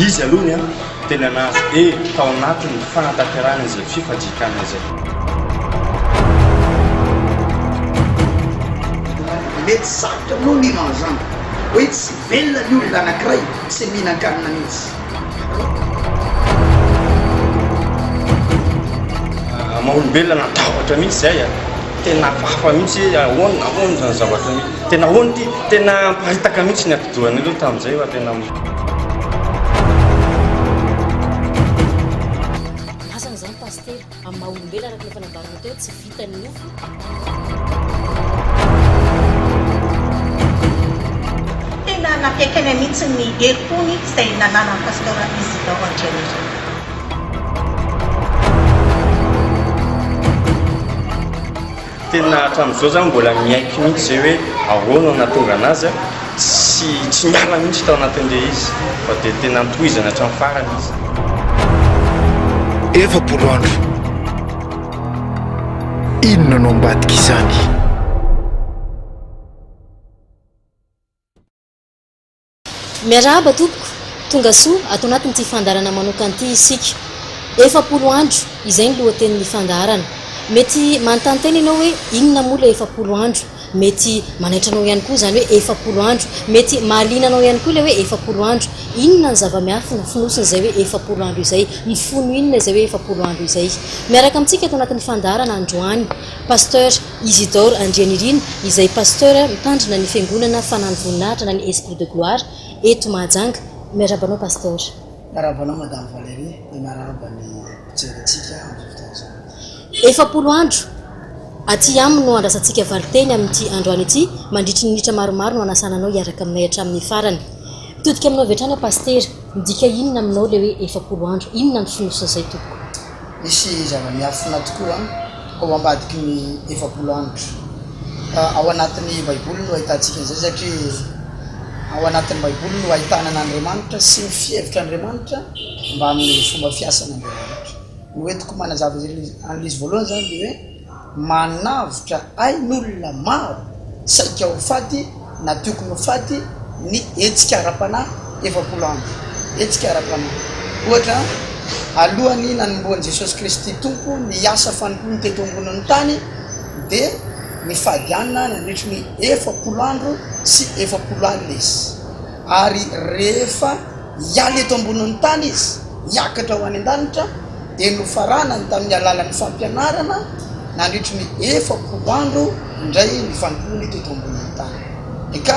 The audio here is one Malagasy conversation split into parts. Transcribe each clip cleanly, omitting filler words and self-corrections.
izy alohany tena nazo tao anatiny fanatanterahana izay fifandikana zay. Mety sarotra moa mihinao zany hoe tsy velona ny olona anankiray tsy mihinan-kanina mihitsy. Maolombelona natahotra mihitsy zay tena fafa mihitsy ahoana zany zavatra mihitsy tena ahoana ty tena mparitaka mihitsy ny atidohany aloha tamin'izay fa tena asany zany paster amin'ny maha-olombelona araka ny fanambarana teo tsy vita ny nofo. Tena nafiakany mihitsy ny herim-pony izay nanana Pst Isidore ANDRIANIRINA. tena hatramin'izao zany mbola miaiky mihitsy zay hoe ahoana natonga anazy tsy miala mihitsy tao anatin'ilay izy fa dia tena nitohizana hatramin'ny farany izy. Efapolo andro inona no ambadika izany? Miarahaba tompoko tonga soa atao anatin'ity fandarana manokana ity isika. Efapolo andro izay ny lohatenin'ny fandarana. Mety manontany tena ianao hoe inona moa ilay efapolo andro? Mety manaitra anao ihany koa zany hoe efapolo andro. Mety mahaliana anao ihany koa ilay hoe efapolo andro. Inona ny zava-miafina fonosina izay hoe efapolo andro izay? Mifono inona izay hoe efapolo andro izay? Miaraka amintsika atao anatin'ny fandarana androany Pst Isidore ANDRIANIRINA izay pasteur mitandrina ny Fiangonana Fanahin'ny Voninahitra na ny Esprit de Gloire eto Mahajanga. Miarabanao pasteur. Miarabanao madame Valérie, miarabany jerentsika amin'ny fotoana. Efapolo andro aty aminy no andrasantsika valiteny amin'ity androany ity mandritry ny minitra maromaro no anasana anao hiaraka aminay hatramin'ny farany. Mitodika aminao vetrana paster, midika inona aminao le hoe efapolo andro? Inona ny finosina izay tompoko? Misy zava-miafina tokoa ao ambadiky ny efapolo andro. Ao anatin'ny Baiboly no ahitantsika izay satria ao anatin'ny Baiboly no ahitana an'Andriamanitra sy ny fihevitr'Andriamanitra mba amin'ny fomba fiasan'Andriamanitra. No entiko manazava an'izy voalohany zany dia hoe manavitra ain'olona maro saika ho faty na tokony ho faty ny hetsika ara-panahy efapolo andro. Hetsika ara-panahy ohatra alohany nanomboan'i Jesosy Kristy Tompo ny asa fanompoany teto ambonin'ny tany dia ny fadianina nandritry ny efapolo andro sy efapolo alina izy. Ary rehefa hialy eto ambonin'ny tany izy hiakatra ho any an-danitra dia nofaranany tamin'ny alalan'ny fampianarana nandritry ny efapolo andro indray ny fanompoany teto ambonin'ny tany. Eka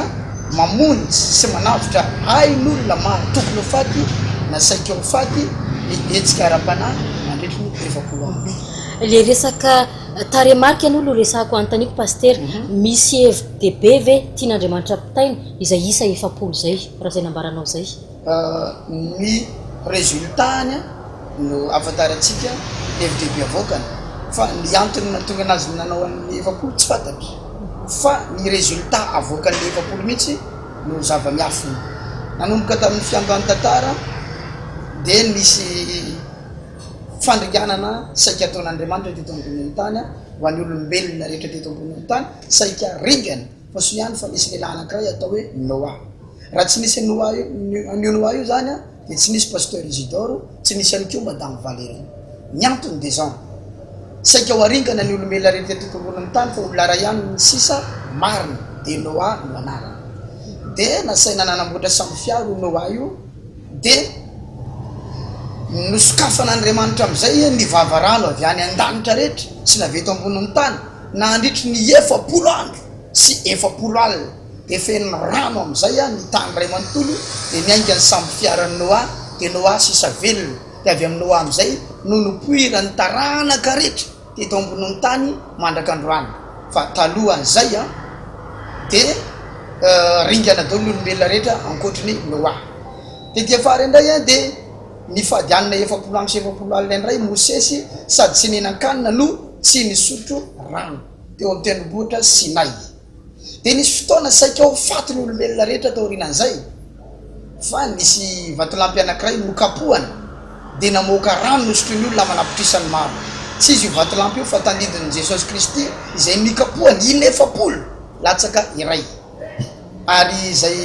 mamonjy sy manavitra ain'olona maro tokony ho faty na saika ho faty ny hetsika ara-panahy nandritry ny efapolo andro. Le resaka taremarika an'olo resako antaniko paster, misy hevin-dehibe ve tian'Andriamanitra pitaina izay isa efapolo zay raha zay nambaranao zay? Ny résultany no afantarantsika hevin-dehibe avoakany fa ny antony natonga anazy nanao amin'ny efapolo tsy fantatry fa ny résultat avoakan'le efapolo mihitsy no zava-miafina. Nanomboka tamin'ny Fiangonana tantara dia nisy fandringanana saika ataon'Andriamanitra teto ambonin'ny tany ho an'ny olombelona rehetra teto ambonin'ny tany saika ringana fa so ihany fa nisy lehilahy anankiray atao hoe Noa. Raha tsy nisy an'io Noa io zany dia tsy nisy Pst Isidore, tsy nisy any koa madame Valérie. Ny antony dia zao saika ho aringana ny olombelona rehetra teto ambonin'ny tany fa olona ray ihany ny sisa marina dia Noa no anarana. Dia nasaina nanamboatra samby fiaro Noa io dia nosokafan'Andriamanitra amin'izay ny vavarano avy any an-danitra rehetra sy naveto ambonin'ny tany nandritry ny efapolo andro sy efapolo alina dia feno rano amin'izay ny tany ray manontolo dia niaingany samby fiaran'ny Noa dia Noa sisa velona dia avy amin'ny Noa amin'izay no nopoirany taranaka rehetra teto ambonin'ny tany mandrak'androany. Fa talohan'izay dia ringana daholo ny olombelona rehetra ankoatry ny Noa. Dia fary indray dia ny fadianina efapolo andro sy efapolo alina indray Mosesy sady tsy nihinan-kanina no tsy nisotro rano teo amin'ny tendrombohitra Sinay. Dia nisy fotoana saika ho faty ny olombelona rehetra tao aorianan'izay fa nisy vatolampy anankiray nokapohany dia namoaka rano nosotro ny olona manapotrisany maro. Tsy izy io vatolampy io fa tandidin'i Jesosy Kristy izay nikapohany inefapolo latsaka iray. Ary izay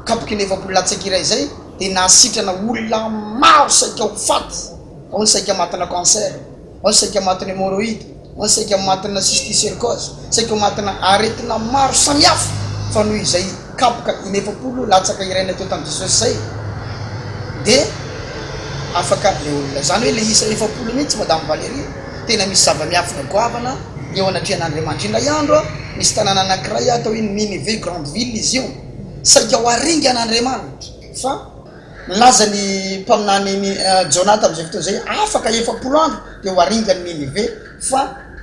kapoky ny efapolo latsaka iray izay dia nasitrana olona maro saika ho faty, ao ny saika matina cancer, ao ny saika matina hémorroïde, ao ny saika matina cysticercose, saika matina aretina maro samihafa fa noho izay kapoka inefapolo latsaka iraina teo tamin'ny Jesosy zay dia afaka le olona zany hoe le isa efapolo mihitsy madame Valérie tena misy zava-miafina goavana eo anatrehan'Andriamanitra indray andro misy tanàna anankiray atao hoe Ninive grande ville izy io saika ho aringa an'Andriamanitra fa milaza ny mpaminany Jonata amin'izay fotoana zay afaka efapolo andro dia ho aringa ny Ninive fa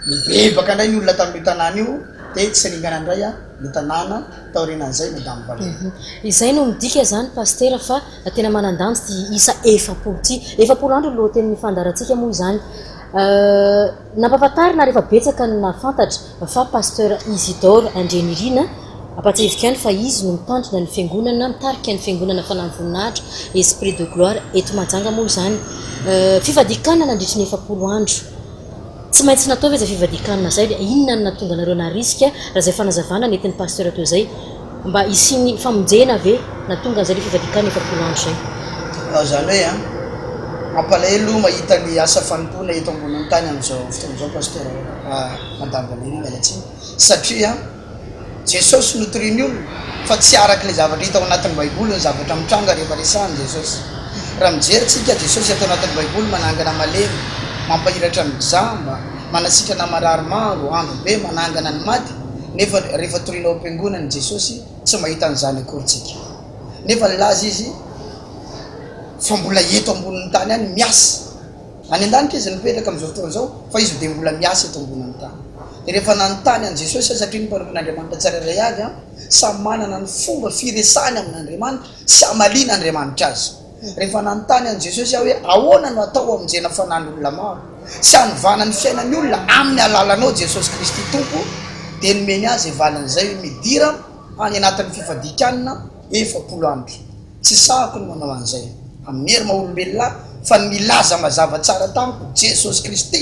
mibebaka indray ny olona tamin'io tanàna io dia tsy ringana indray ny tanàna taorinan'izay madame Valérie. Izay no midika zany pasteur fa tena manandanjy ty isa efapolo ty efapolo andro lohaten'ny fandarantsika moa izany nampahafantarina rehefa betsaka ny nafantatra fa pasteur Isidore ANDRIANIRINA apatsevika any fa izy no mitandrina ny fiangonana mitarika ny fiangonana Fanahin'ny Voninahitra Esprit de Gloire eto Mahajanga moa izany fivadikana nandritry ny efapolo andro tsy maintsy natao ve zay fivadikana zay inona no natonga nareo na riska raha zay fanazavana nentin'ny pasteur teo zay mba isiny famonjena ave natonga zay le fivadikana efapolo andro zay zany hoe mampalahelo mahita ny asa fanompona eto ambonin'ny tany amin'izao fotoan'izao pasteur madame Valérie mialatsiny satria Jesosy notoriny olona fa tsy araka le zavatra hita ao anatin'ny baiboly ny zavatra mitranga rehefa resahany Jesosy raha mijerytsika Jesosy atao anatin'ny baiboly manangana malemy mampahiratra ny jamba manasitrana marary maro andro be manangana ny maty nefa rehefa torina ao am-piangonany Jesosy tsy mahita an'izany akorytsika nefa laza izy fa mbola eto ambonin'ny tany any miasa any an-danitra izy nipetraka amin'izao fotoan'izao fa izy dia mbola miasa eto ambonin'ny tany dia rehefa nanontany an Jesosy satria ny mpanompon'Andriamanitra tsirairay avy samy manana ny fomba firesany amin'Andriamanitra sy amaliana Andriamanitra azy rehefa nanontany an Jesosy hoe ahoana no atao aminjena fanan'olona maro sy hanovana ny fiainan'ny olona amin'ny alalanao Jesosy Kristy Tompo dia nomeny azy valan'izay midira any anatin'ny fivadikanana efapolo andro tsy sahako no manao an'izay amin'ny hery maha-olombelona fa milaza mazava tsara tamiko Jesosy Kristy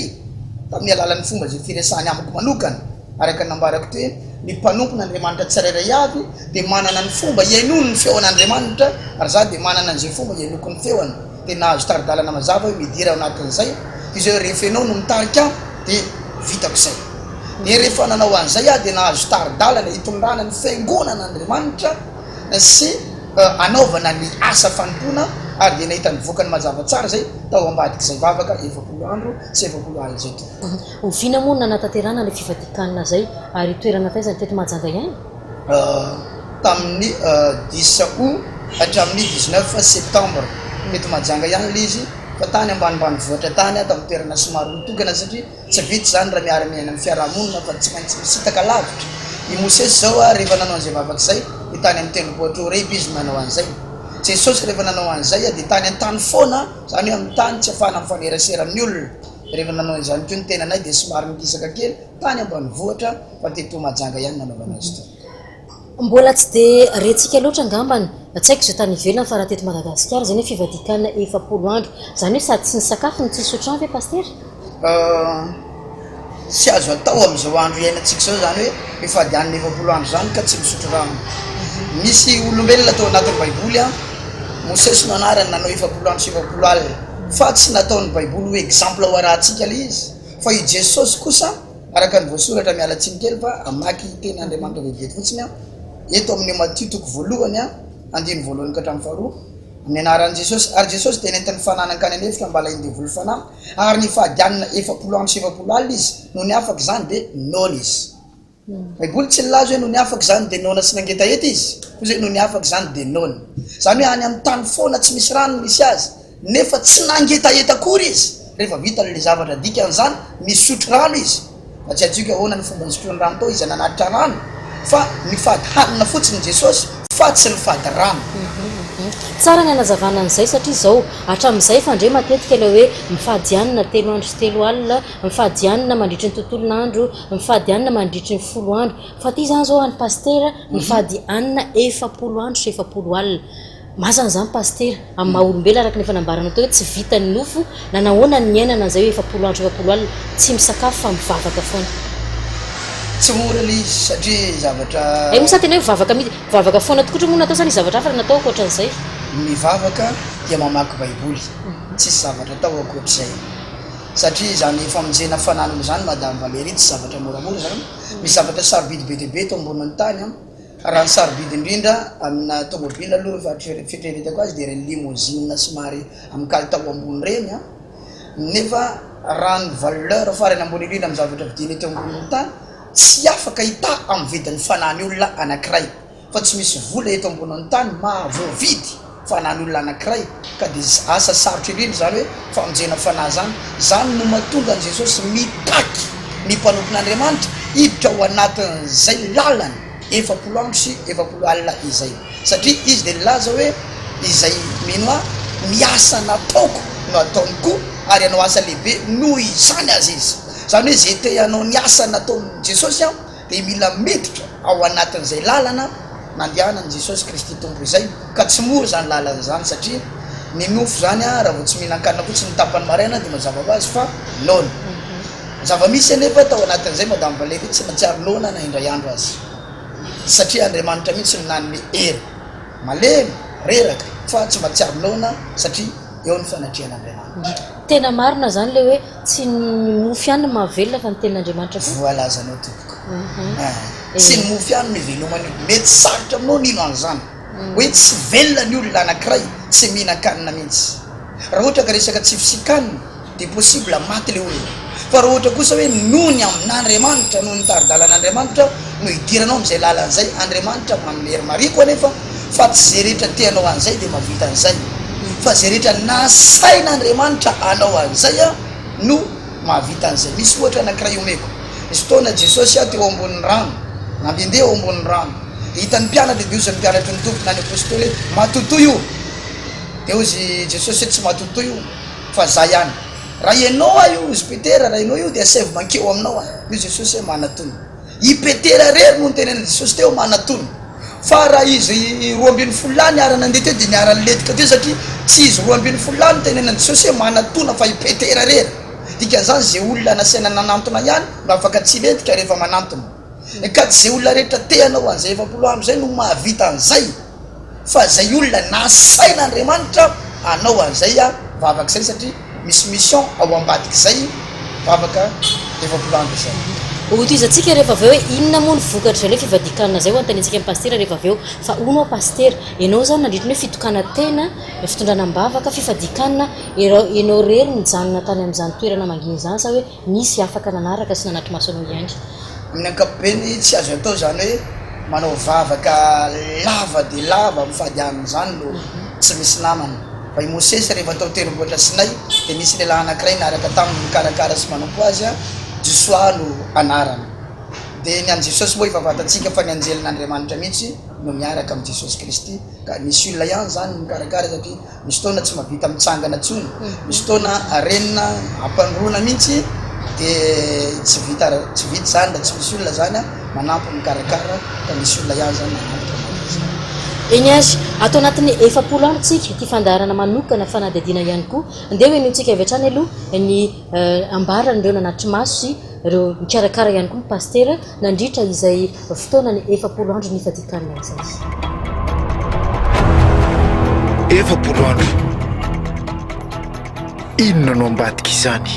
tamin'ny alalan'ny fomba zay firesahany amiko manokana araka nambarako teo ny mpanompon'Andriamanitra tsirairay avy dia manana ny fomba iainony ny feon'Andriamanitra ary za dia manana an'izay fomba iainoko ny feony dia nahazo taridalana mazava hoe midira ao anatin'izay izy hoe rehefa no mitarika dia vitako izay dia rehefa nanao an'izay dia nahazo taridalana hitondrana ny fiangonan'Andriamanitra sy anaovana ny asa fanompona ary dia nahita nivoaka ny mazava tsara zay tao ambadika izay vavaka efapolo andro sy efapolo alina zay to ovina moa nanatanterana le fivadikanana zay ary toerana taizany teto Mahajanga ihany tamin'ny 10 août hatramin'ny 19 septembre mety Mahajanga ihany le izy fa tany ambanimbany voatra tany tamin'ny toerana somary mitokana satria tsy vitsy zany raha miara-miaina amin'ny fiarahamonina fa tsy maintsy misitaka lavitra i Mosesy zao rehefa nanao an'izay vavaka izay dia tany amin'ny tendrombohitra reby izy nanao an'izay Jesosy rehefa nanao an'izay dia tany an-tany foana zany hoe amin'ny tany tsy afahana mifanerasera amin'ny olona rehefa nanao an'izany teo ny tenanay dia somary mikisaka kely tany ambanivohitra fa teto Mahajanga ihany nanaovana azy to mbola tsy dia rentsika loatra angambany tsy haiko zay tany ivelona fa raha teto Madagasikara zany hoe fivadikana efapolo andro zany hoe sady tsy ny sakafo ny tsy sotrano ve pasteur tsy azo atao amin'izao andro iainantsika zao zany hoe mifadianina efapolo andro zany ka tsy misotro rano misy olombelona atao anatin'ny baiboly Mosesy no anarany nanao efapolo andro sy efapolo alina fa tsy nataon'ny baiboly hoe exemple ho arahantsika le izy fa i Jesosy kosa araka ny voasoratra mialatsiny kely fa amaky ten'Andriamanitra vetivety fotsiny eto amin'ny Matthieu toko voalohany andiny voalohany ka hatramin'ny faharoa amin'ny anaran'i Jesosy ary Jesosy dia nentin'ny fananan-kany anefika mbala indevolo fanahy ary ny fahadianina efapolo andro sy efapolo alina izy no ny afaka zany dia nona izy baiboly tsy nilaza hoe no ny afaka zany dia nona sy nangetaheta izy fa zay no ny afaka zany dia nona zany hoe any amin'ny tany foana tsy misy rano misy azy nefa tsy nangetaheta akory izy rehefa vita le zavatra dikan'izany misotro rano izy fa tsy atsika ahoana ny fomba nisotrony rano tao izy ananatitra rano fa nifady hanina fotsiny Jesosy fa tsy nifady rano tsara ny anazavana an'izay satria zao hatramin'izay fa ndre matetika le hoe mifadianina 3 andro sy 3 alina mifadianina mandritry ny tontolon'andro mifadianina mandritry ny 10 andro fa ty zany zao any pasteur mifady anina efapolo andro sy efapolo alina mazana zany pasteur amin'ny maha-olombelona araka ny fanambarana tao hoe tsy vita ny nofo na nahoana ny iainana zay hoe efapolo andro efapolo alina tsy misakafo fa mivavaka foana tsy mora le izy satria zavatra mosa tena hoe vavaka foana tokotra moa natao zany zavatra hafa natao ankoatran'izay mivavaka dia mamaky baiboly tsisy zavatra atao akoatr'izay satria zany famonjena fananana zany madame Valérie tsy zavatra moramora zany misy zavatra sarobidy be dia be eto ambonin'ny tany raha ny sarobidy indrindra amina tomobile aloha fitreretako azy dia reny limousine somary amin'ny kalitao ambony reny nefa raha ny valeur farany ambony indrindra amin'ny zavatra vidiny eto ambonin'ny tany tsy afaka hita amin'ny vidin'ny fanany olona anankiray fa tsy misy vola eto ambonin'ny tany mahavoavidy fanany olona anankiray ka dia asa sarotra indrindra zany hoe famonjena fanahy zany no mahatonga an Jesosy mitaky ny mpanompon'Andriamanitra hiditra ao anatin'izay lalany 70 andro sy 70 alina izay satria izy dia nilaza hoe izay mino miasa nataoko no ataony koa ary anao asa lehibe noho izany azy izy zany hoe zay te anao ny asa nataony Jesosy dia mila miditra ao anatin'izay lalana nandehanany Jesosy Kristy Tompo izay ka tsy mora zany lalana zany satria ny mofo zany raha vao tsy mihinan-kanina koa tsy nitapany maraina dia mazava ho azy fa laona zava-misy anefa tao anatin'izay madame Valérie tsy matsiary laona na indray andro azy satria Andriamanitra mihitsy nan'ny hery malemy reraka fa tsy matsiary laona satria eo ny fanatrian'Andriamanitra tena marina zany le hoe tsy ny mofo ihany mahavelona fa ny tenin'Andriamanitra voilà zanao tompoko tsy ny mofo ihany mivelomany mety sarotra aminao nino an'izany hoe tsy velona ny olona anankiray tsy mihinan-kanina mihitsy raha ohatra ka resaka tsy fisikanina dia possible maty le olona fa raha ohatra kosa hoe nony amin'Andriamanitra noho ny taridalan'Andriamanitra no hidiranao amin'izay lalan'izay Andriamanitra manome hery mariko anefa fa tsy zay rehetra teanao an'izay dia mavita an'izay fa zay rehetra nasain'Andriamanitra anao an'izay no mahavita an'izay misy ohatra anankiray omeko misy fotoana Jesosy teo ambonin'ny rano nambendeha eo ambonin'ny rano dia hitan'ny mpianatra dia ozany mpianatra ny tompo nany apôstôly hoe matotoy io dia ozy Jesosy hoe tsy matotoy io fa za ihany raha ianao io izy petera raha ianao io dia asevy mankeo aminao io Jesosy hoe manatony i petera rery no nitenena Jesosy teo manatony fa raha izy 12 lany ara nandeha teo dia niara letika teo satria tsy izy 12 lany tenena Jesosy hoe manatona fa i petera rery dikan'izany zay olona nasaina nanantona ihany mba afaka tsy letika rehefa manantona ka zay olona rehetra teanao an'izay 70 andro zay no mahavita an'izay fa zay olona nasain'Andriamanitra anao an'izay vavaka izay satria misy mission ao ambadika izay vavaka 70 andro izay otoizatsika rehefa avy eo hoe inona moa ny vokatra le fivadikanana zay ho antanitsika amin'ny pastera rehefa avy eo fa ono pastera ianao zany nandritry ny hoe fitokana tena fitondrana-bavaka fifadikanana ianao rery mijanona tany amin'izany toerana manginy zany sa hoe misy afaka nanaraka sy nanatry maso anao ihany amin'ny ankapobeny tsy azo atao zany hoe manao vavaka lava dia lava mifadianana zany no tsy misy namana fa i Mosesy rehefa atao tendrombohitra Sinay dia misy lehilahy anankiray naraka taminy mikarakara sy manampo azy Joshua no anarana dia ny an Jesosy moa ifavatatsika fa ny anjelin'Andriamanitra mihitsy no miaraka amin'ny Jesosy Kristy ka misy olona ihany zany mikarakara satria misy fotoana tsy mahavita mitsangana tsony misy fotoana arenina ampandrona mihitsy dia tsy vita zany da tsy misy olona zany manampy mikarakara ka misy olona ihany zany eny azy atao anatin'ny 70 andro tsika ty fandaharana manokana fanadihadiana ihany koa ndeha hoe nitsika avy hatrany aloha ny ambaran'ireo nanatry maso sy ireo mikarakara ihany koa ny pastera nandritra izay fotoana ny 70 andro ny fadikanina izay 70 andro inona no ambadika izany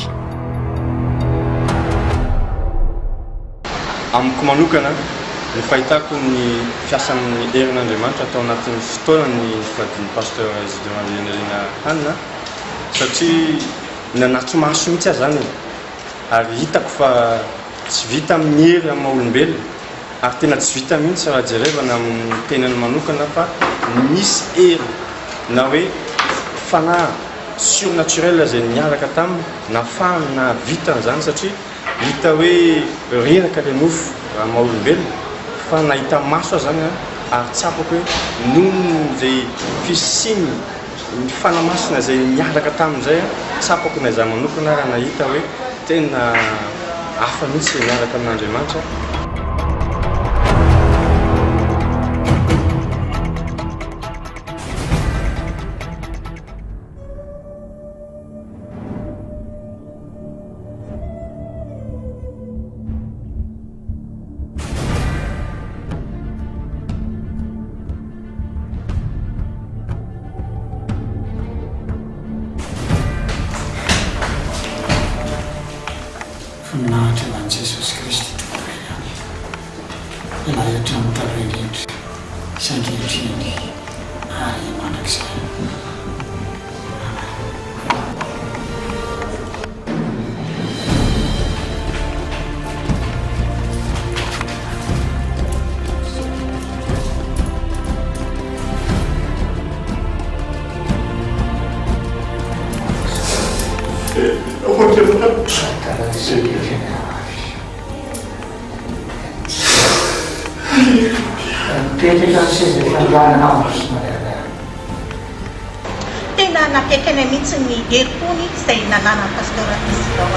amiko manokana ny fahitako ny fiasan'ny herin'Andriamanitra atao anatin'ny fotoana ny fadiny pasteur Isidore ANDRIANIRINA satria nanatry maso mihitsy zany ary hitako fa tsy vita amin'ny hery amin'ny maha-olombelona ary tena tsy vita mihitsy raha jerevana amin'ny tenany manokana fa misy hery na hoe fanahy surnaturel zay niaraka taminy nafahany na vitany zany satria hita hoe reraka le nofo raha maha-olombelona fa nahita maso zany ary tsapako hoe nono zay fisiny ny fanamasina zay niaraka tamin'izay tsapako na za manokana raha nahita hoe tena hafa mihitsy miaraka amin'Andriamanitra Voninahitra Jesosy-Kristy ilahatra mitaloindrindra sankehitriny ary mandrakizay. Tena napiakany mihitsy ny derikony izay nanana Pst Isidore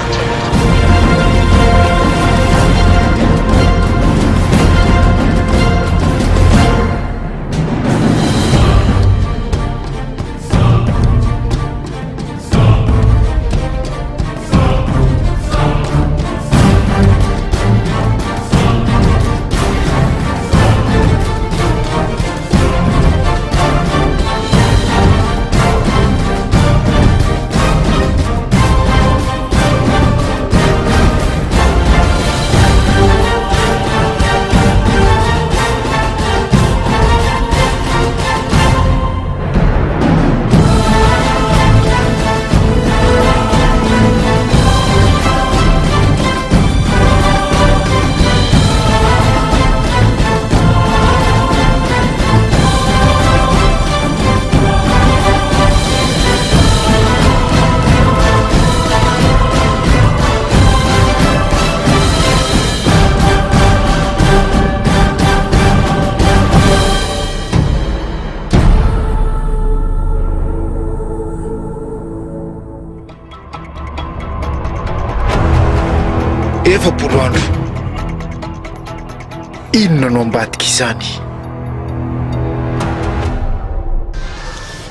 Efapolo andro. Inona no ambadika izany?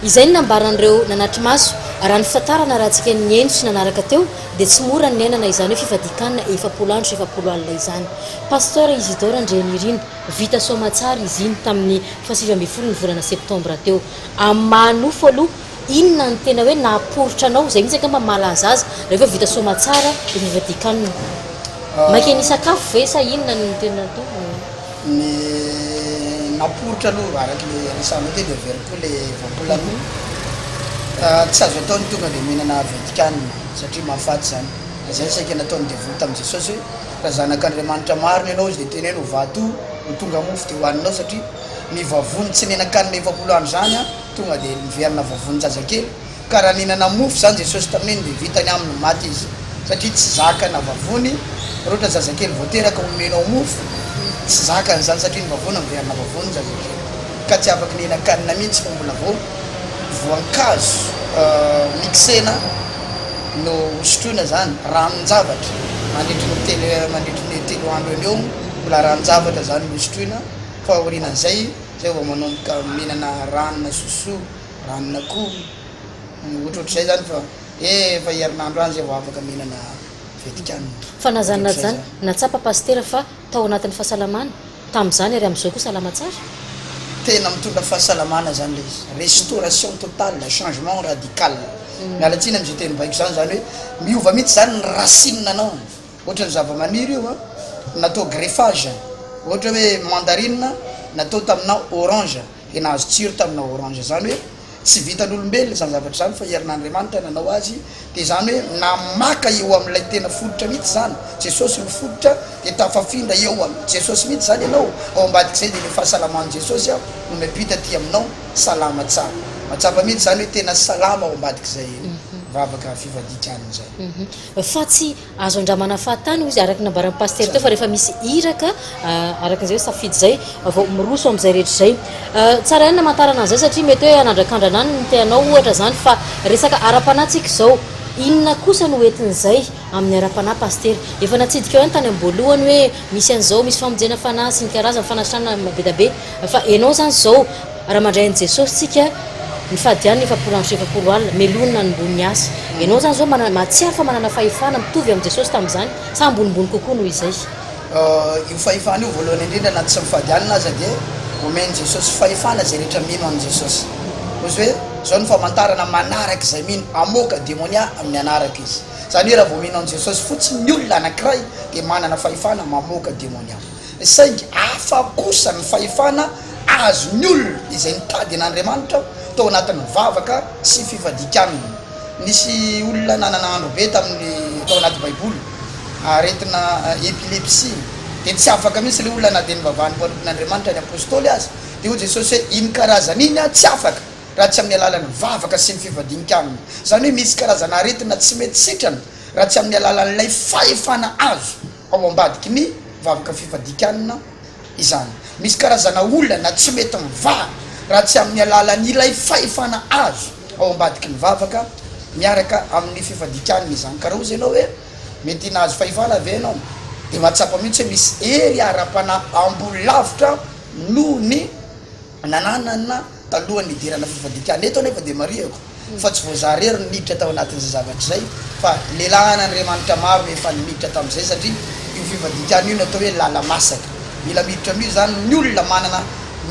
Izay nambaran'ireo nanatry maso raha ny fitantarana raha antsika ny eno sy nanaraka teo dia tsy mora ny nenana izany hoe fifadikanana efapolo andro sy efapolo alina izany. Pst Isidore ANDRIANIRINA vita soamatsara izy iny tamin'ny 7 ny volana septambra teo. Amin'ny manofo aloha inona ny tena hoe naporotra anao izay mihitsy akamba malaza azy rehefa vita soamatsara dia fifadikanana. Makeny sakafo ve sa inona ny tena to? Ny naporotra aloha araky le anisany te dia veriko le vampolano. Tsy azo ataony tonga dia mihinana vatikanina satria mahafaty zany. Izay saika nataony devote amin'i Jesosy hoe raha zanak'Andriamanitra marina ianao izy dia teneno vato ho tonga mofo dia hohaninao satria ny vavony tsy nenan-kanina efapolo andro zany tonga dia miverina vavony-jazakely. Ka raha nihinana mofo zany Jesosy tamin'iny dia vitany aminy maty izy satria tsy zakana vavony. Raha ohatra zazakely voateraka omenao mofo tsy zakany zany satria ny vavony miverina vavony zazakely. Ka tsy afaka nihinan-kanina mihitsy fa mbola voankazo mixena no hosotroina zany ranon-javatra mandritry ny telo andro eo mbola ranon-javatra zany hosotroina fa aorianan'izay zay vao manomboka mihinana ranona soso ranona koa ohatrohatr'izay zany fa efa herinandro any zay vao afaka mihinana vatikanina. Fa nazanona zany natsapa pastera fa tao anatin'ny fahasalamana tamin'izany ary amin'izao koa salama tsara. Tena mitondra fahasalamana zany le izy restauration totale changement radical. Mialatsiny amin'izay teny baiko zany zany hoe miova mihitsy zany ny racine anao ohatra ny zava-maniry io natao greffage ohatra hoe mandarine natao tamina orange nahazo tsiro tamina orange zany hoe tsy vitan'olombelona zany zavatra zany fa herin'Andriamanitra nanao azy dia zany hoe namaka eo amin'ilay tena fodotra mihitsy zany Jesosy ny fodotra dia tafafindra eo amin'ny Jesosy mihitsy zany ianao ao ambadik'izay dia ny fahasalaman'i Jesosy no miampita aty aminao salama tsara matsapa mihitsy zany hoe tena salama ao ambadik'izay vavaka fivadikana zay. Fa tsy azo andramana fahatany izy araky nambaran'ny paster teo fa rehefa misy iraka arakin'izay hoe safidy zay vao miroso amin'izay rehetra zay. Tsara ihany namantarana an'izay satria mety hoe anandrakandranany ny teanao ohatra zany fa resaka ara-panatsika izao inona kosa no entin'izay amin'ny ara-panahy paster. Efa natsidika eo ihany tany am-boalohany hoe misy an'izao misy famonjena fanahy sy ny karazany fanasana betabe fa ianao zany izao raha mandray an'i Jesosy tsika ny fadiany efapolo andro sy efapolo alina melonina ny mbony asa ianao zany zao matsiary fa manana fahefana mitovy amin'ny Jesosy tamin'izany sa ambonimbony kokoa noho izay. Io fahefana io voalohany indrindra na tsy mifadianina aza dia omeny Jesosy fahefana zay rehetra mino amin'ny Jesosy ozy hoe zao ny famantarana manaraka izay mino amoaka démonia amin'ny anaraka izy zany hoe raha vao mihinan Jesosy fotsiny ny olona anankiray dia manana fahefana mamoaka démonia saingy hafa kosa ny fahefana azo ny olona izay nitady an'Andriamanitra tao anatin'ny vavaka sy fifadikanana. Nisy olona nanana andro be tamin'ny tao anaty baiboly aretina epilepsie dia tsy afaka mihitsy le olona na dia nivavahany mpanompin'Andriamanitra ny apôstôly azy dia ho Jesosy hoe iny karazana iny tsy afaka raha tsy amin'ny alalan'ny vavaka sy ny fifadikanana. Zany hoe misy karazana aretina tsy mety sitrana raha tsy amin'ny alalan'ilay fahefana azo ao ambadiky ny vavaka fifadikanana izany. Misy karazana olona tsy mety mivaha raha tsy amin'ny alalan'ilay fahefana azo ao ambadiky ny vavaka miaraka amin'ny fifadikanana izany. Ka raha ozy ianao hoe mety nahazo fahefana ve ianao dia mahatsapa mihitsy hoe misy hery ara-pana ambolavitra noho ny nananana talohan'ny idirana fifadikanana. Eto nefa dia mariako fa tsy voazarery ny niditra tao anatin'izay zavatra zay fa lehilahy an'Andriamanitra maro efa niditra tamin'izay satria io fifadikanana io natao hoe làla-masaka. Mila miditra amin'io zany ny olona manana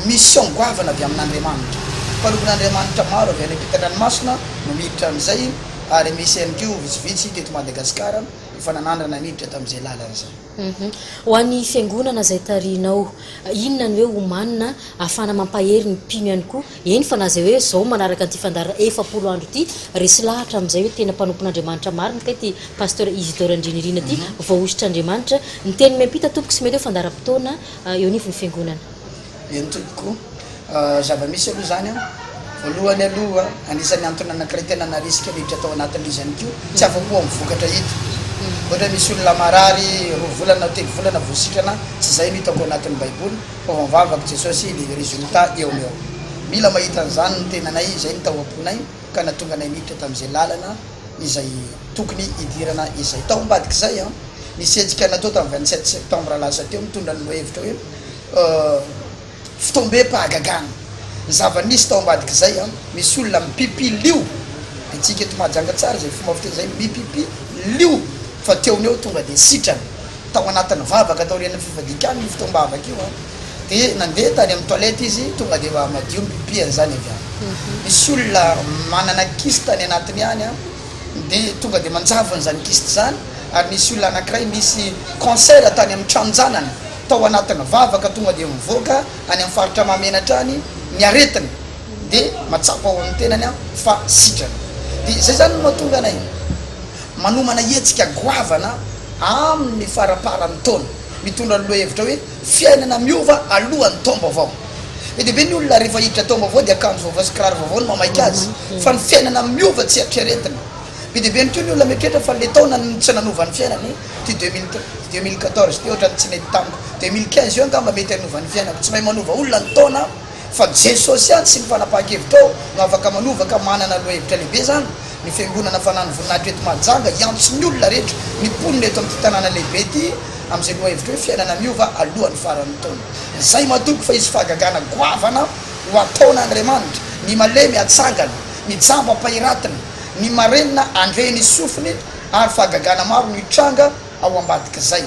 mission goavana avy amin'Andriamanitra. Mpanompin'Andriamanitra maro avy any ampitan-dranomasina no miditra amin'izay ary misy ihany koa vitsivitsy teto Madagasikara efa nanandrana niditra tamin'izay làla zay. Ho an'ny fiangonana zay tarihinao inona ny hoe omanina ahafana mampahery ny mpino ihany koa eny fa na zay hoe zao manaraka an'ity fandarana 7 andro ity resy lahatra amin'izay hoe tena mpanompon'Andriamanitra marina ka ty Pst Isidore ANDRIANIRINA ty voahositra Andriamanitra ny teny miampita tompoko sy mety hoe fandaram-potoana eo anivon'ny fiangonana. Eny tompoko zava-misy aloha zany voalohany aloha anisan'ny antony anankiray tena narisika niditra tao anatin'izy ihany koa tsy afa-po amin'ny vokatra hita. Ohatra misy olona marary roa volana telo volana voasitrana tsy zay no hitako anatin'ny baiboly fa mivavaka Jesosy le résultat eo eo. Mila mahita an'izany ny tenanay izay ny tao am-ponay ka natonga anay niditra tamin'izay lalana izay tokony idirana izay. Tao ambadiky zay nisy hetsika natao tamin'ny 27 septembre lasa teo mitondra ny hevitra hoe fitombem-pahagagana. Zava-nisy tao ambadiky zay misy olona mipipilio itsika eto Mahajanga tsara zay fomba fiteny zay mipipilio fa teony eo tonga dia sitrana tao anatin'ny vavaka tao rena fifadikanana ny fitombavaka io dia nandeha tany amin'ny toilette izy tonga dia madio mipipiany zany avy any. Misy olona manana kiste tany anatiny any dia tonga dia manjavany zany kiste zany ary misy olona anankiray misy cancer tany amin'ny tranonjanany tao anatin'ny vavaka tonga dia mivoaka any amin'ny faritra mamenatra any ny aretina dia matsapa ao amin'ny tenany fa sitrana. Dia zay zany no mahatonga anay manomana hetsika goavana amin'ny faraparan'ny taona mitondra ny lohevitra hoe fiainana miova alohan'ny tombo avao. Be dia be ny olona rehefa hiditra tombo avao dia akanjo vaovao sy kiraro vaovao no mamaika azy fa ny fiainana miova tsy eritreretina. Be dia be ny teo ny olona mieritreritra fa le taona tsy nanovan'ny fiainany ty 2014 ty ohatra tsy nety tamiko 2015 io angamba mety hanovan'ny fiainako tsy mahay manova olona ny taona fa Jesosy ihany sy ny fanapahan-kevitra ao no afaka manova ka manana lohevitra lehibe zany. Ny fiangonana Fanahin'ny Voninahitra eto Mahajanga iantso ny olona rehetra ny mponina eto amin'ny tanàna lehibe ity amin'izay lohevitra hoe fiainana miova alohan'ny faran'ny taona. Zay matoko fa izy fahagagana goavana ho ataon'Andriamanitra ny malemy atsangana ny jamba ampahiratina ny marenina andreny sofiny ary fahagagana maro ny tranga ao ambadiky zay.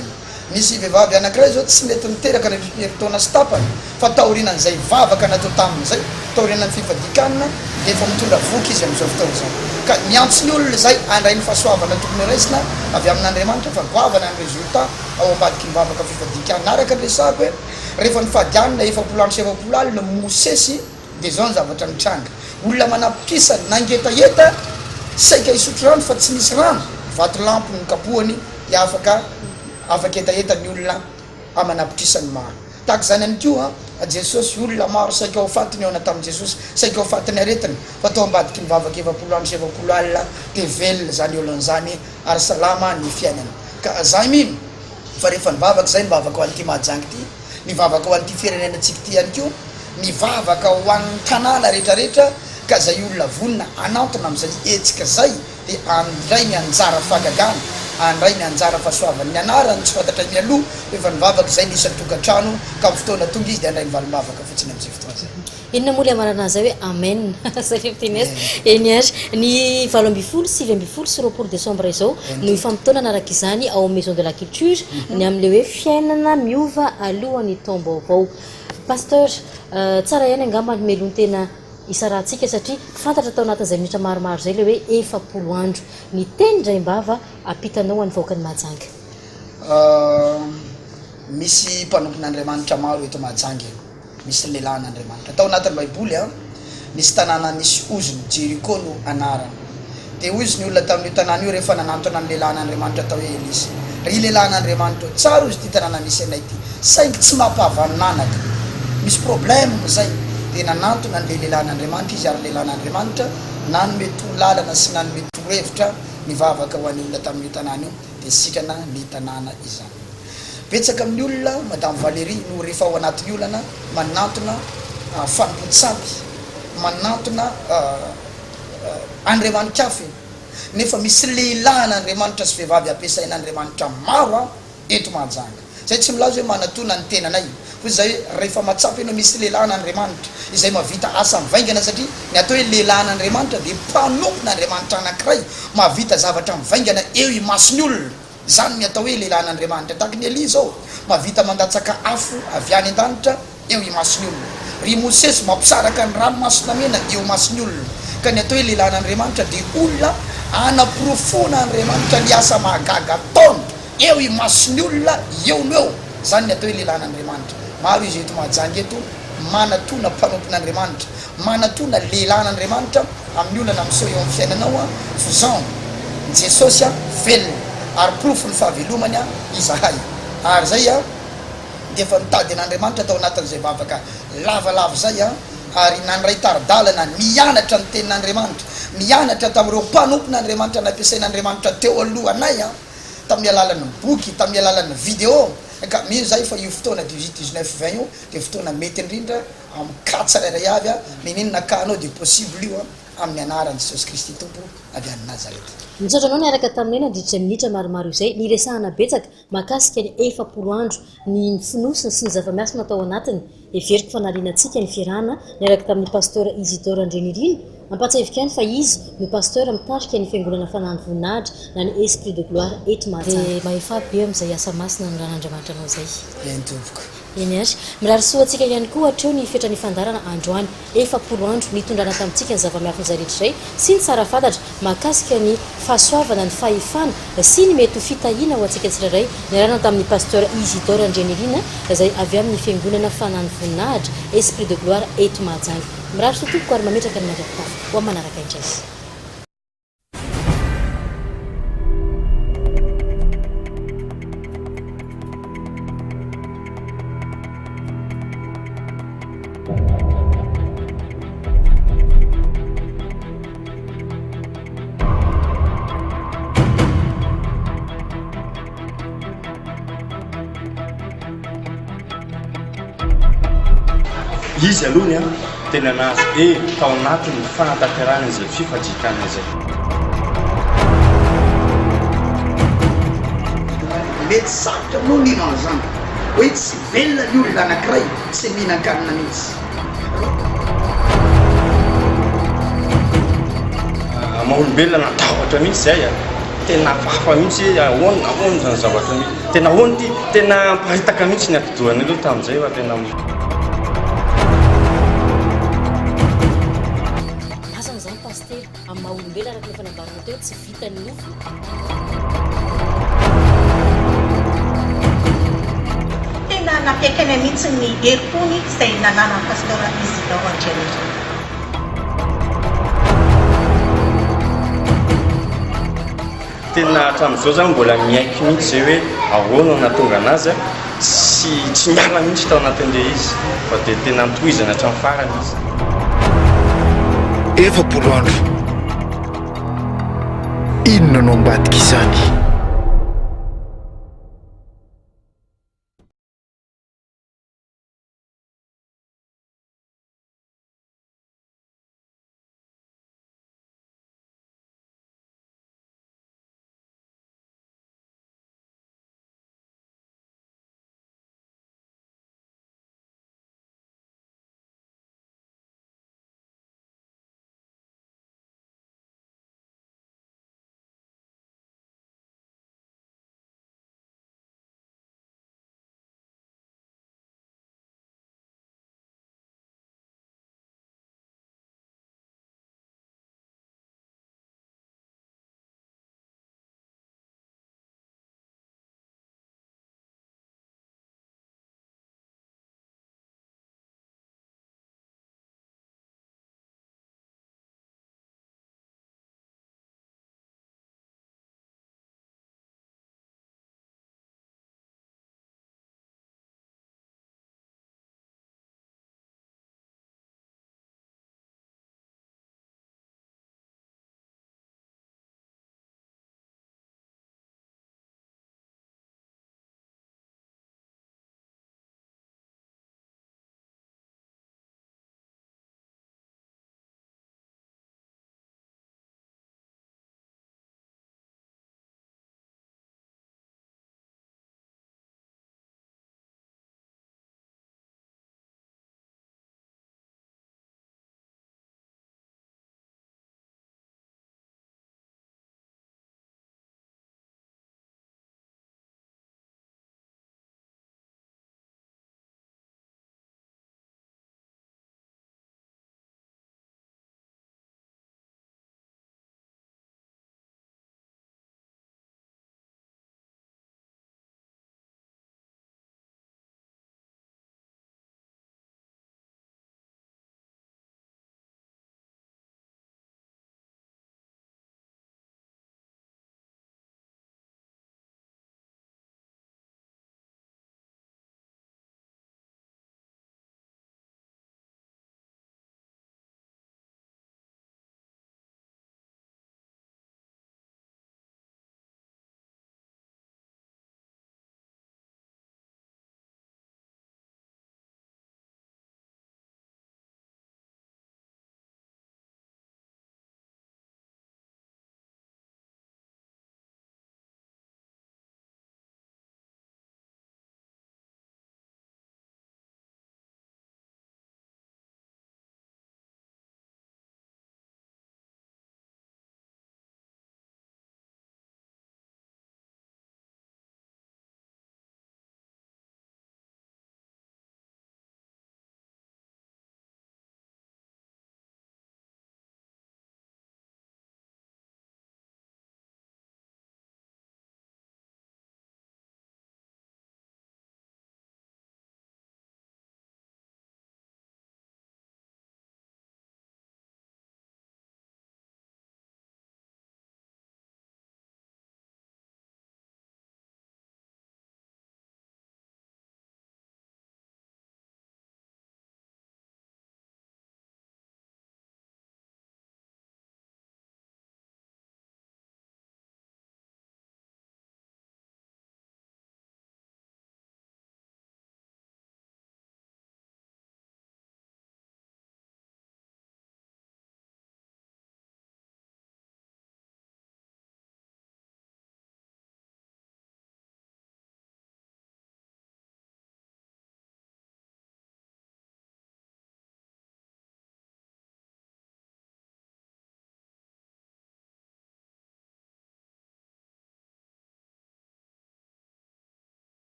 Misy vehivavy anankiray zao tsy mety miteraka ny herintaona sy tapany fa taorinan'izay vavaka natao tamin'izay taorinan'ny fifadikanana dia efa mitondra voky izy amin'izao fotoana izao. Ka miantso ny olona zay andray ny fahasoavana tokony raisina avy amin'Andriamanitra fa goavana ny résultat ao ambadiky ny vavaka fifadikanana. Araka ny resako hoe rehefa ny fadianina 7 andro sy 7 alina mosesy dia zao ny zavatra mitranga. Olona manapitrisany nangetaheta saika hisotro rano fa tsy misy rano vato lampo ny kapohany afaka hetaheta ny olona amanapitrisany maro. Tahaka zany ihany koa Jesosy olona maro saika ao fatiny ao tamin'ny Jesosy saika ao fatiny aretiny fa tao ambadiky ny vavaka 7 andro sy 7 alina dia velona zany olon'izany ary salama ny fiainana. Ka zay mino fa rehefa ny vavaka zay mivavaka ho an'ity Mahajanga ity ny vavaka ho an'ity firenenantsika ity ihany koa ny vavaka ho an'ny tanàna rehetrarehetra ka zay olona vonina anantona amin'izay hetsika zay dia andray ny anjara fahagagana andray ny anjara fahasoavany ny anarany tsy fantatra mialoha efa ny vavaka zay nisany tokantrano ka amin'ny fotoana tonga izy dia andray ny valim-bavaka fotsiny amin'izay fotoana zay. Inona moa le amarana zay hoe amen satria fiteny eny ary ny 20 sy 20 décembre izao no ifampitaonana araka izany ao maison de la culture ny amin'le hoe fiainana miova alohan'ny tombo avao. Pasteur tsara ihany angamba ny melony tena isarahantsika satria fantatra tao anatin'izay minitra maromaro zay le hoe 7 andro ny teny ndray-mbava apitanao any vahoaka ny Mahajanga. Misy mpanompon'Andriamanitra maro eto Mahajanga, misy lehilahin'Andriamanitra tao anatin'ny baiboly nisy tanàna nisy ozony Jeriko no anarany. Dia ozy ny olona tamin'io tanàna io rehefa nanantona ny lehilahin'Andriamanitra tao hoe Elisy. Ry lehilahin'Andriamanitra tsara ozy ty tanàna nisy anay ty, saingy tsy mampahavanonanaka, misy problème zay. Dia nanantona ny lehilahin'Andriamanitra izy ary lehilahin'Andriamanitra nanome lalana sy nanome torohevitra nivavaka ho an'ny olona tamin'io tanàna io dia sikana ny tanàna izany. Betsaka amin'ny olona Madame Valérie no rehefa ao anatin'ny olana manantona fanompontsampy, manantona Andriamanikafy, nefa misy lehilahin'Andriamanitra sy vehivavy ampiasain'Andriamanitra maro eto Mahajanga. Zay tsy milaza hoe manatona ny tenanay, fa zay rehefa matsampy eno misy lehilahin'Andriamanitra izay mavita asa mivaingana satria ny atao hoe lehilahin'Andriamanitra dia mpanompon'Andriamanitra anankiray mavita zavatra mivaingana eo imasony olona. Zany ny atao hoe lehilahin'Andriamanitra tahaka ny Elia zao mavita mandatsaka afo avy any an-danitra eo imasony olona. Ry Mosesy mampisaraka ny ranomasina mena eo masony olona. Ka ny atao hoe lehilahin'Andriamanitra dia olona anaporofona Andriamanitra ny asa mahagaga ataony eo imasony olona eo no eo. Zany ny atao hoe lehilahin'Andriamanitra. Maro izy eto Mahajanga eto manatona mpanompon'Andriamanitra, manatona lehilahin'Andriamanitra amin'ny olana miseho eo amin'ny fiainanao fozan Jesosy.Feno ary profo ny fahavelomany izahay. Ary zay dia efa mitady an'Andriamanitra tao anatin'izay bavaka lavalava zay ary nandray taridalana mianatra ny tenin'Andriamanitra, mianatra tamin'ireo mpanompon'Andriamanitra nampiasain'Andriamanitra teo alohanay tamin'ny alalan'ny boky, tamin'ny alalan'ny vidéo. Ka mino zay fa io fotoana 18-19-20 io dia fotoana mety indrindra amin'ny 4 tsirairay avy meninona kahanao dia possible io amin'ny anaran'i Jesosy Kristy Tompo avy any Nazareta. Nitsotranao niaraka taminay nandritra minitra maromaro izay niresahana betsaka mahakasika ny 7 andro ny finosina sy ny zava-miasa natao anatiny. Everiko fanalianantsika ny fiarahana niaraka tamin'ny pasteur Isidore ANDRIANIRINA. Ampatsahivika any fa izy no pasteur mitarika ny Fiangonana Fanahin'ny Voninahitra na ny Esprit de Gloire eto Mahajanga. Mahefa be amin'izay asa masina ny ran'Andriamanitra anao zay. Entovoko. Eny ary mirary soantsika ihany koa hatreo ny fetrany fandarana androany 7 andro nitondrana tamintsika ny zava-miafiny zay rehetra izay sy ny tsara fantatra mahakasika ny fahasoavana ny fahefana sy ny mety ho fitahina ho antsika tsirairay niarahana tamin'ny pasteur Isidore ANDRIANIRINA izay avy amin'ny Fiangonana Fanahin'ny Voninahitra Esprit de Gloire eto Mahajanga. Mirary sotompoko ary mametraka ny mariapitafy ho manaraka indray. Izy alohany tena nazy tao anatiny fanatanterahana izay fifadikana zay. Mety sarotra moa mino an'izany hoe tsy velona ny olona anankiray tsy mihinan-kanina mihitsy. Maha-olombelona natahotra mihitsy zay tena hafahafa mihitsy ahoana zany zavatra mihitsy tena ahoana ty tena mparitaka mihitsy ny atidohany aloha tamin'izay fa tena maha-olombelona araka ny fanambarana teo tsy vita ny nofo. Tena nafiakany mihitsy ny herim-pony izay nanana pasteur Isidore ANDRIANIRINA. Tena hatramin'izao zany mbola miaiky mihitsy zay hoe ahoana natonga anazy tsy miala mihitsy tao anatin'ilay izy fa dia tena nitohizana hatramin'ny farany izy. 7 andro inona no ambadika izany?